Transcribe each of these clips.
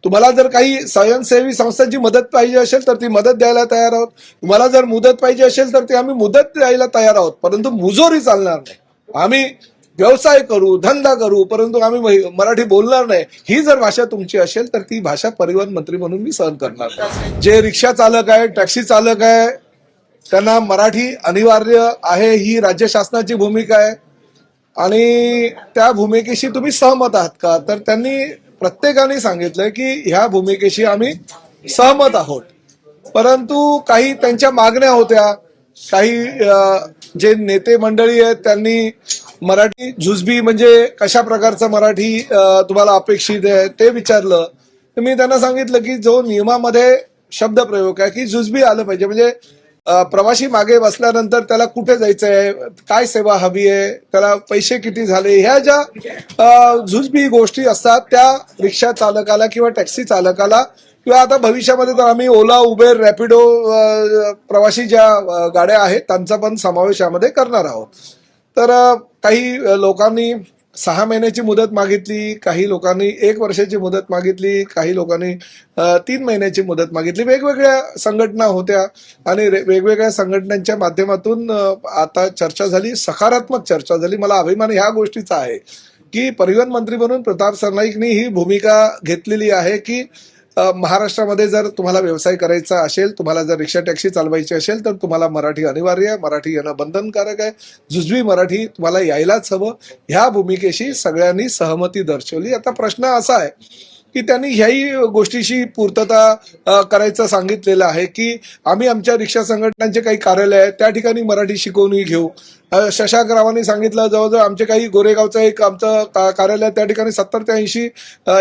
तुम्हाला जर काही स्वयंसेवी संस्थांची मदत पाहिजे असेल तर ती मदत द्यायला तयार आहोत. तुम्हाला जर मुदत पाहिजे असेल तर ती आम्ही मुदत द्यायला तयार आहोत, परंतु मुजोरी चालणार नाही. आम्ही व्यवसाय करू, धंदा करू, परंतु आम्ही मराठी बोलणार नाही. ही जर भाषा तुमची असेल तर ती भाषा परिवहन मंत्री म्हणून मी सहन करणार नाही. जे रिक्षा चालक आहे, टॅक्सी चालक आहे, त्यांना मराठी अनिवार्य आहे, ही राज्य शासनाची भूमिका आहे. आणि त्या भूमिकेशी तुम्ही सहमत आहात का? तर त्यांनी प्रत्येकाने सांगितलं की ह्या भूमिकेशी आम्ही सहमत आहोत, परंतु काही त्यांच्या मागण्या होत्या. काही जे नेते मंडळी आहेत त्यांनी मराठी जुजबी म्हणजे कशा प्रकारचं मराठी तुम्हाला अपेक्षित आहे ते विचारलं. तर मी त्यांना सांगितलं की जो नियमामध्ये शब्द प्रयोग आहे की जुजबी आलं पाहिजे, म्हणजे प्रवासी मागे बसल्यानंतर त्याला कुठे जायचं आहे, काय सेवा हवी आहे, त्याला पैसे किती झाले, ह्या ज्या जुजबी गोष्टी असतात त्या रिक्षा चालकाला किंवा टॅक्सी चालकाला किंवा आता भविष्यामध्ये तर आम्ही ओला, उबेर, रॅपिडो प्रवासी ज्या गाड्या आहेत त्यांचा पण समावेश यामध्ये करणार आहोत. तर काही लोकांनी 6 महिन्याची मुदत मागितली, काही लोकांनी 1 वर्षाची मुदत मागितली, काही लोकांनी 3 महिन्याची मुदत मागितली. वेगवेगळ्या संघटना होत्या आणि वेगवेगळ्या संघटनांच्या माध्यमातून आता चर्चा झाली, सकारात्मक चर्चा झाली. मला अभिमान ह्या गोष्टीचा आहे की परिवहन मंत्री म्हणून प्रताप सरनाईकनी ही भूमिका घेतलेली आहे की महाराष्ट्रामध्ये जर तुम्हाला व्यवसाय करायचा असेल, तुम्हाला जर रिक्षा टॅक्सी चालवायची असेल तर तुम्हाला मराठी अनिवार्य आहे, मराठी येणं बंधनकारक आहे, जुजबी मराठी तुम्हाला यायलाच हवं. ह्या भूमिकेशी सगळ्यांनी सहमती दर्शवली. आता प्रश्न असा आहे की त्यांनी ह्याही गोष्टीशी पूर्तता करायचं सांगितलेलं आहे की आम्ही आमच्या रिक्षा संघटनांचे काही कार्यालय आहेत त्या ठिकाणी मराठी शिकवणी घेऊ. शशांक रावांनी सांगितलं जवळजवळ आमचे काही गोरेगावचं एक आमचं कार्यालय त्या ठिकाणी 70 ते 80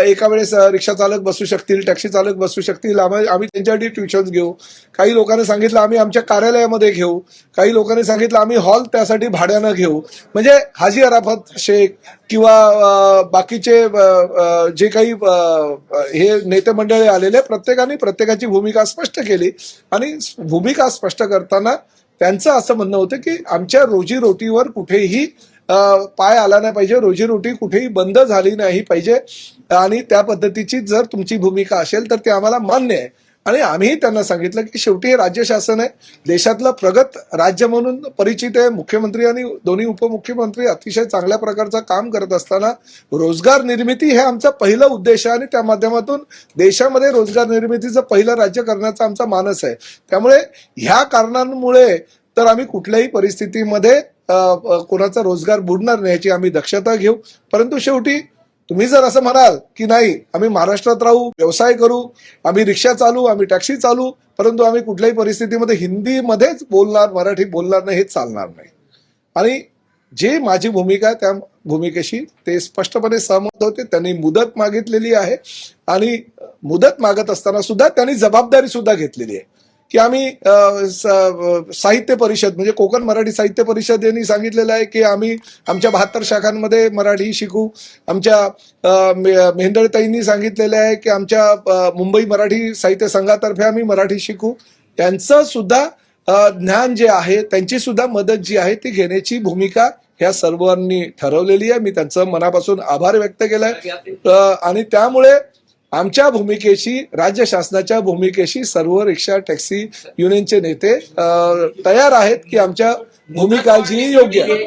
एका वेळेस रिक्षा चालक बसू शकतील, टॅक्सी चालक बसू शकतील, आम्ही त्यांच्यासाठी ट्युशन्स घेऊ. काही लोकांनी सांगितलं आम्ही आमच्या कार्यालयामध्ये घेऊ, काही लोकांनी सांगितलं आम्ही हॉल त्यासाठी भाड्यानं घेऊ. म्हणजे हाजी अराफत शेख किंवा बाकीचे जे काही हे नेते मंडळी आलेले प्रत्येकाने प्रत्येकाची भूमिका स्पष्ट केली. आणि भूमिका स्पष्ट करताना त्यांचं असं म्हणणं होतं की आमच्या रोजीरोटीवर कुठेही पाय आला नाही पाहिजे, रोजीरोटी कुठेही बंद झाली नाही पाहिजे आणि त्या पद्धतीची जर तुमची भूमिका असेल तर ते आम्हाला मान्य आहे. आणि आम्ही त्यांना सांगितलं की शेवटी हे राज्य शासन आहे, देशातलं प्रगत राज्य म्हणून परिचित आहे. मुख्यमंत्री आणि दोन्ही उपमुख्यमंत्री अतिशय चांगल्या प्रकारचं काम करत असताना रोजगार निर्मिती हे आमचा पहिलं उद्देश आहे आणि त्या माध्यमातून देशामध्ये रोजगार निर्मितीचं पहिलं राज्य करण्याचा आमचा मानस आहे. त्यामुळे ह्या कारणांमुळे तर आम्ही कुठल्याही परिस्थितीमध्ये कोणाचा रोजगार बुडणार नाही याची आम्ही दक्षता घेऊ. परंतु शेवटी तुम्ही जर असं म्हणाल की नाही आम्ही महाराष्ट्रात राहू, व्यवसाय करू, आम्ही रिक्षा चालू, आम्ही टॅक्सी चालू, परंतु आम्ही कुठल्याही परिस्थितीमध्ये हिंदीमध्येच बोलणार, मराठी बोलणार नाही, हे चालणार नाही. आणि जे माझी भूमिका आहे त्या भूमिकेशी ते स्पष्टपणे सहमत होते. त्यांनी मुदत मागितलेली आहे आणि मुदत मागत असताना सुद्धा त्यांनी जबाबदारी सुद्धा घेतलेली आहे की आम्ही साहित्य परिषद म्हणजे कोकण मराठी साहित्य परिषद यांनी सांगितलेलं आहे की आम्ही आमच्या 72 शाखांमध्ये मराठी शिकू. आमच्या मेहंदळताईंनी सांगितलेलं आहे की आमच्या मुंबई मराठी साहित्य संघातर्फे आम्ही मराठी शिकू. त्यांचं सुद्धा ज्ञान जे आहे, त्यांची सुद्धा मदत जी आहे ती घेण्याची भूमिका ह्या सर्वांनी ठरवलेली आहे. मी त्यांचं मनापासून आभार व्यक्त केलाय आणि त्यामुळे आमच्या भूमिकेशी, राज्य शासनाच्या भूमिकेशी सर्व रिक्षा टॅक्सी युनियनचे नेते तयार आहेत की आमच्या भूमिका जी योग्य आहे.